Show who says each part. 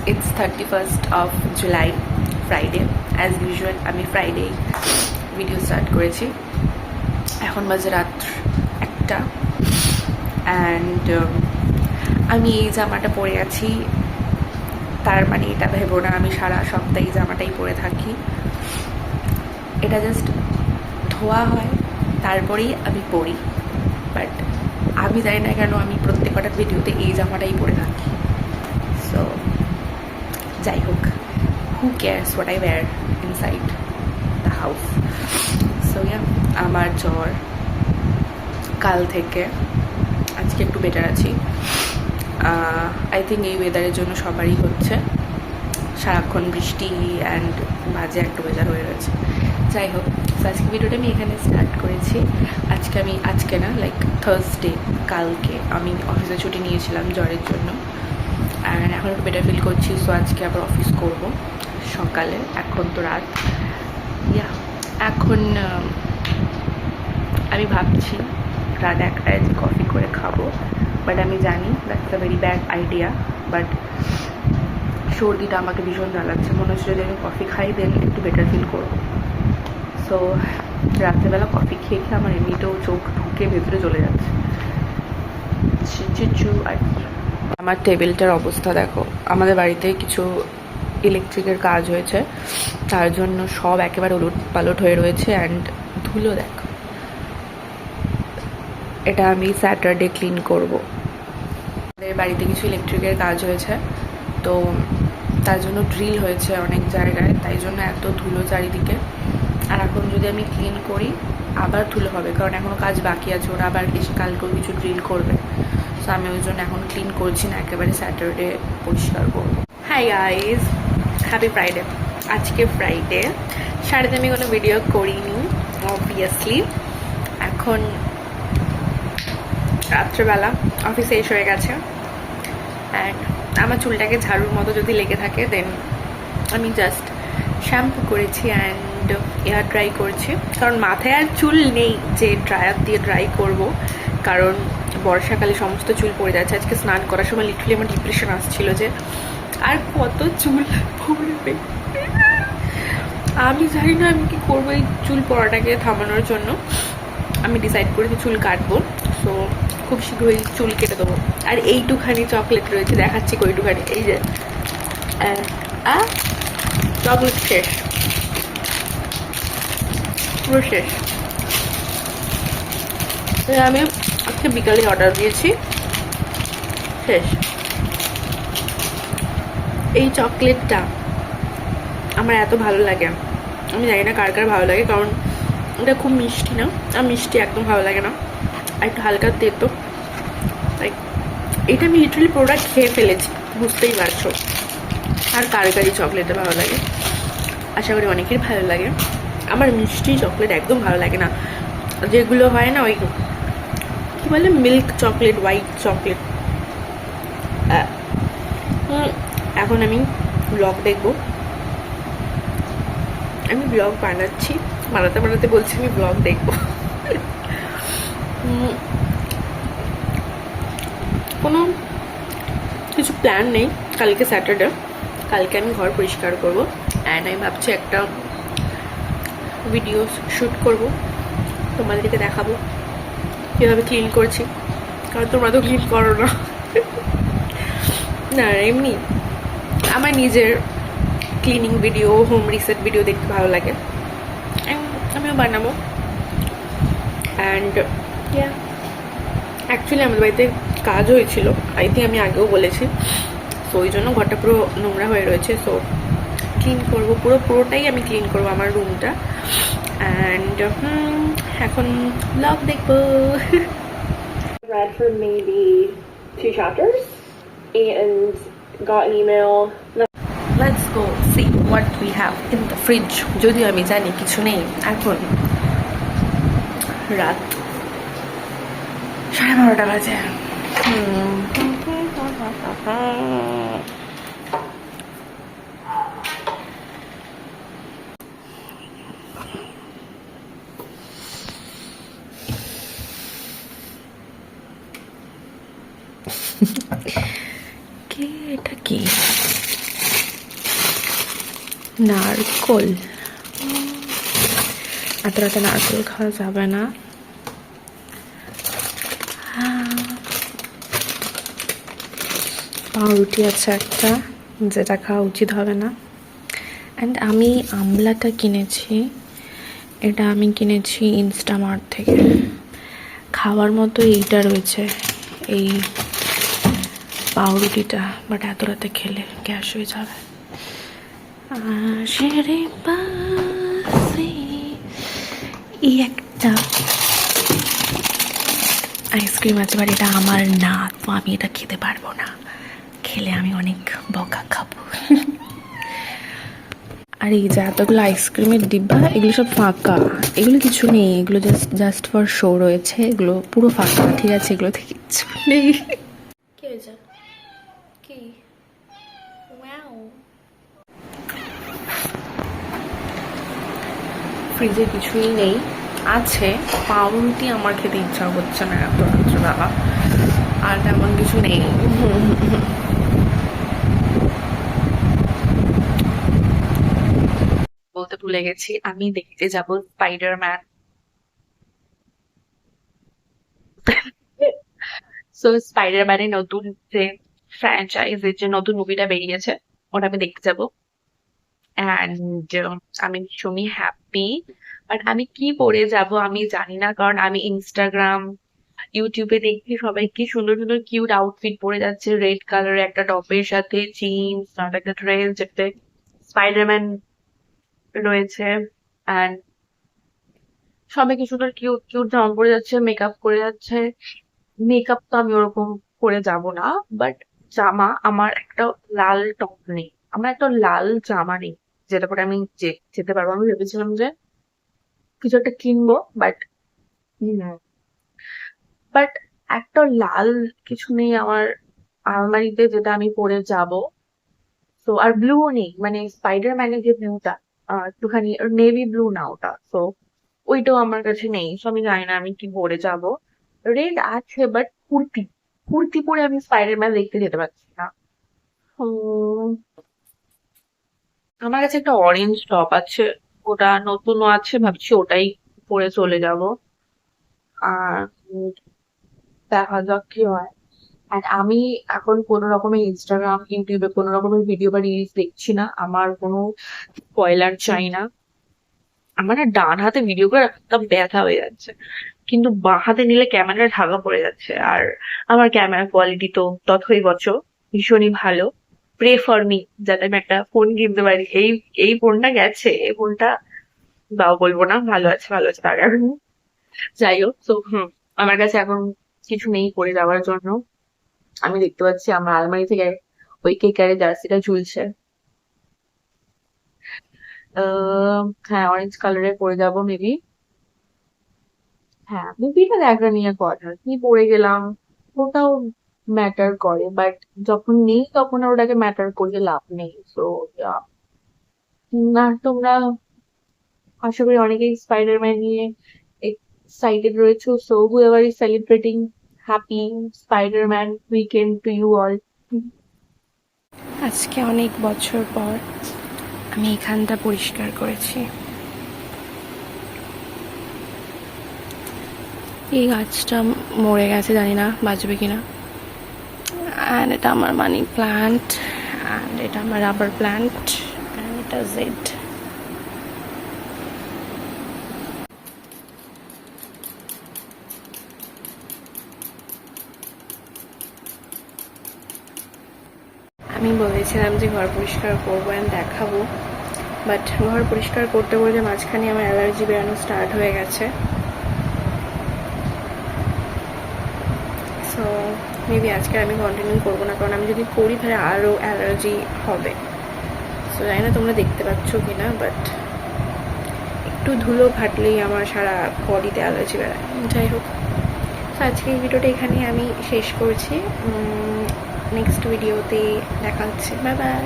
Speaker 1: It's 31st of July, Friday. As usual, আমি Friday video start করেছি। এখন বাজে রাত 1টা অ্যান্ড আমি এই জামাটা পরে আছি। তার মানে এটা ভেবো না আমি সারা সপ্তাহে এই জামাটাই পরে থাকি। এটা জাস্ট ধোয়া হয় তারপরেই আমি পরি, বাট আমি জানি না কেন আমি প্রত্যেকটা ভিডিওতে এই জামাটাই পরে থাকি। সো যাই হোক, who cares what I wear inside the house. So yeah, আমার জ্বর কাল থেকে, আজকে একটু বেটার আছি। আই থিঙ্ক এই ওয়েদারের জন্য সবারই হচ্ছে, সারাক্ষণ বৃষ্টি অ্যান্ড বাজে একটু ওয়েদার হয়ে রয়েছে। যাই হোক, আজকে ভিডিওটা আমি এখানে স্টার্ট করেছি। আজকে না, লাইক থার্সডে, কালকে আমি অফিসে ছুটি নিয়েছিলাম জ্বরের জন্য অ্যান্ড এখন একটু বেটার ফিল করছি। সো আজকে আবার অফিস করব সকালে। এখন তো রাত, ইয়া এখন আমি ভাবছি রাত 1টায় যে কফি করে খাবো, বাট আমি জানি that's a very bad idea. But সর্দিটা আমাকে ভীষণ জ্বালাচ্ছে, মনে হচ্ছে যদি আমি কফি খাই দেন একটু বেটার ফিল করবো। সো রাত্রেবেলা কফি খেয়ে খেয়ে আমার এমনিতেও চোখ ঢুকে ভেতরে চলে যাচ্ছে আর কি। আমার টেবিলটার অবস্থা দেখো, আমাদের বাড়িতে কিছু ইলেকট্রিকের কাজ হয়েছে, তার জন্য সব একেবারে উলট পালট হয়ে রয়েছে অ্যান্ড ধুলো দেখো। এটা আমি স্যাটারডে ক্লিন করব। আমাদের বাড়িতে কিছু ইলেকট্রিকের কাজ হয়েছে, তো তার জন্য ড্রিল হয়েছে অনেক জায়গায়, তাই জন্য এত ধুলো চারিদিকে। আর এখন যদি আমি ক্লিন করি আবার ধুলো হবে, কারণ এখনও কাজ বাকি আছে, ওরা আবার এসে কালকেও কিছু ড্রিল করবে। সো আমি ওই জন্য এখন ক্লিন করছি না, একেবারে স্যাটারডে পরিষ্কার করবো। Hi guys, happy Friday. আজকে ফ্রাইডে, সারাদিন আমি কোনো ভিডিও করিনি অবভিয়াসলি। এখন রাত্রেবেলা অফিসে এসে হয়ে গেছে অ্যান্ড আমার চুলটাকে ঝাড়ুর মতো যদি লেগে থাকে দেন আমি জাস্ট শ্যাম্পু করেছি অ্যান্ড এয়ার ড্রাই করছি, কারণ মাথায় আর চুল নেই যে ড্রায়ার দিয়ে ড্রাই করব, কারণ বর্ষাকালে সমস্ত চুল পড়ে যাচ্ছে। আজকে স্নান করার সময় লিটারালি আমার ডিপ্রেশন আসছিল যে আর কত চুল পড়বে। আমি জানি না আমি কি করবো এই চুল পড়াটাকে থামানোর জন্য। আমি ডিসাইড করেছি চুল কাটবো, সো খুব শীঘ্রই চুল কেটে দেবো। আর এইটুখানি চকলেট রয়েছে, দেখাচ্ছি কইটুখানি, এই যে চকলেট শেষ, পুরো শেষ। আমি আজকে বিকালে অর্ডার দিয়েছি, শেষ। এই চকলেটটা আমার এত ভালো লাগে, আমি জানি না কার কার ভালো লাগে, কারণ এটা খুব মিষ্টি না, আর মিষ্টি একদম ভালো লাগে না, আর একটু হালকা তেতো। লাইক এটা আমি লিটারালি প্রোডাক্ট খেয়ে ফেলেছি, বুঝতেই পারছো। আর কার কারই চকলেটটা ভালো লাগে, আশা করি অনেকের ভালো লাগে। আমার মিষ্টি চকলেট একদম ভালো লাগে না, যেগুলো হয় না ওই কী বলে মিল্ক চকলেট, হোয়াইট চকলেট। এখন আমি ব্লগ দেখবো, আমি ব্লগ বানাচ্ছি, বানাতে বলছি আমি ব্লগ দেখবো। কোনো কিছু প্ল্যান নেই, কালকে স্যাটারডে, কালকে আমি ঘর পরিষ্কার করবো অ্যান্ড আমি ভাবছি একটা ভিডিও শ্যুট করব, তোমাদেরকে দেখাবো কীভাবে ক্লিন করছি, কারণ তোমরা তো ক্লিন করো না। না এমনি আমার নিজের cleaning video, home reset video দেখতে ভালো লাগে, আমিও বানাবো। অ্যান্ড ইয়া, অ্যাকচুয়ালি আমাদের বাড়িতে কাজ হয়েছিল, আই থিঙ্ক আমি আগেও বলেছি, তো ওই জন্য ঘরটা পুরো নোংরা হয়ে রয়েছে। সো ক্লিন করবো, পুরোটাই আমি ক্লিন করবো আমার রুমটা। অ্যান্ড এখন ব্লগ দেখবো।
Speaker 2: Read for maybe 2 chapters and got an email.
Speaker 1: Let's go see what we have in the fridge. যদিও আমি জানি কিছু নেই, এখন রাত 12:30 বাজে। কে এটা কি? নারকোল, এত রাতে নারকোল খাওয়া যাবে না। পাউরুটি আছে একটা, যেটা খাওয়া উচিত হবে না। অ্যান্ড আমি আমলাটা কিনেছি, এটা আমি কিনেছি ইনস্টামার্ট থেকে। খাওয়ার মতো এইটা রয়েছে, এই পাউরুটিটা, বাট এত রাতে খেলে গ্যাস হয়ে যাবে। আশেরে পাশে এই একটা আইসক্রিম আছে, বাট এটা আমার না, তো আমি এটা খেতে পারবো না, খেলে আমি অনেক বকা খাবো। আর এই যে এতগুলো আইসক্রিমের ডিব্বা, এগুলো সব ফাঁকা, এগুলো কিছু নেই, এগুলো জাস্ট ফর শো রয়েছে, এগুলো পুরো ফাঁকা, ঠিক আছে, এগুলোতে কিচ্ছু নেই। কি হয়েছে? কি? ফ্রিজে কিছুই নেই, আছে পাউরুটি, আমার খেতে ইচ্ছা হচ্ছে না এত রাত্রেবেলা, আর তেমন কিছু নেই। বলতে ভুলে গেছি, আমি দেখতে যাব স্পাইডারম্যান। সো স্পাইডারম্যানের নতুন যে ফ্র্যাঞ্চাইজের যে নতুন মুভিটা বেরিয়েছে, ওটা আমি দেখতে যাব। অ্যান্ড আমি ভীষণই হ্যাপি, বাট আমি কি পরে যাব আমি জানি না, কারণ আমি ইনস্টাগ্রাম, ইউটিউবে দেখি সবাই কি সুন্দর সুন্দর কিউট আউটফিট পরে যাচ্ছে, রেড কালারের একটা টপের সাথে জিন্স আর একটা ড্রেস, যেটাতে স্পাইডারম্যান রয়েছে। অ্যান্ড সবাই কি সুন্দর কিউট কিউট জামা পরে যাচ্ছে, মেকআপ করে যাচ্ছে। মেকআপ তো আমি ওরকম করে যাব না, বাট জামা, আমার একটা লাল টপ নেই, আমার একটা লাল জামা নেই যেটা পরে আমি যেতে পারবো। আমি ভেবেছিলাম যে কিছু একটা কিনবো, বাট একটা লাল কিছু নেই আমার আলমারিতে যেটা আমি পরে যাব। তো আর ব্লু নেই, মানে স্পাইডারম্যানের যে ব্লুটা, একটুখানি নেভি ব্লু না ওটা, তো ওইটাও আমার কাছে নেই। তো আমি জানি না আমি কি পরে যাব। রেড আছে, বাট কুর্তি, কুর্তি পরে আমি স্পাইডারম্যান দেখতে যেতে পারছি না। উম, আমার কাছে একটা অরেঞ্জ টপ আছে, ওটা নতুনও আছে, ভাবছি ওটাই পরে চলে যাব। আর দেখা যাক কি হয়। আর আমি এখন কোনো রকমের ইনস্টাগ্রাম, ইউটিউবে কোনো রকমের ভিডিও বা রিলস দেখছি না, আমার কোনো স্পয়লার চাই না। আমার না ডান হাতে ভিডিও করে একদম ব্যথা হয়ে যাচ্ছে, কিন্তু বাঁ হাতে নিলে ক্যামেরা ঢাকা পড়ে যাচ্ছে। আর আমার ক্যামেরা কোয়ালিটি তো তথই বচ, ভীষণই ভালো। প্রে ফর মি, যাতে আমি একটা ফোন কিনতে পারি। এই ফোনটা গেছে, এই ফোনটা দাও বলবো না, ভালো আছে ভালো আছে, তার এখন যাই হোক। তো আমার কাছে এখন কিছু নেই পরে যাওয়ার জন্য। আমি দেখতে পাচ্ছি আমার আলমারি থেকে ওই কেকারের জার্সিটা ঝুলছে। হ্যাঁ, অরেঞ্জ কালারের পরে যাবো মেবি। হ্যাঁ, মুভিটা দেখা নিয়ে কথা, কি পরে গেলাম ওটাও ম্যাটার করে, বাট যখন নেই তখন আর ওটাকে ম্যাটার করে লাভ নেই। তো না, তোমরা আশা করি অনেকেই স্পাইডারম্যান নিয়ে এক্সাইটেড রয়েছে। So whoever is celebrating, happy spiderman weekend to you all. আজকে অনেক বছর পর আমি এখানটা পরিষ্কার করেছি। এই গাছটা মরে গেছে, জানি না বাঁচবে কিনা। অ্যান্ড এটা আমার মানি প্ল্যান্ট, অ্যান্ড এটা আমার রাবার প্ল্যান্ট, অ্যান্ড এটা জেড। আমি বলেছিলাম যে ঘর পরিষ্কার করবো অ্যান্ড দেখাবো, বাট ঘর পরিষ্কার করতে করতে মাঝখানে আমার অ্যালার্জি বেরানো স্টার্ট হয়ে গেছে। সো মেবি আজকে আমি কন্টিনিউ করবো না, কারণ আমি যদি করি তাহলে আরও অ্যালার্জি হবে। সো জানি না তোমরা দেখতে পাচ্ছ কি না, বাট একটু ধুলো ঘাটলেই আমার সারা বডিতে অ্যালার্জি বেড়ায়। যাই হোক, তো আজকে এই ভিডিওটা এখানেই আমি শেষ করছি। নেক্সট ভিডিওতে দেখা হচ্ছে, বাই বাই।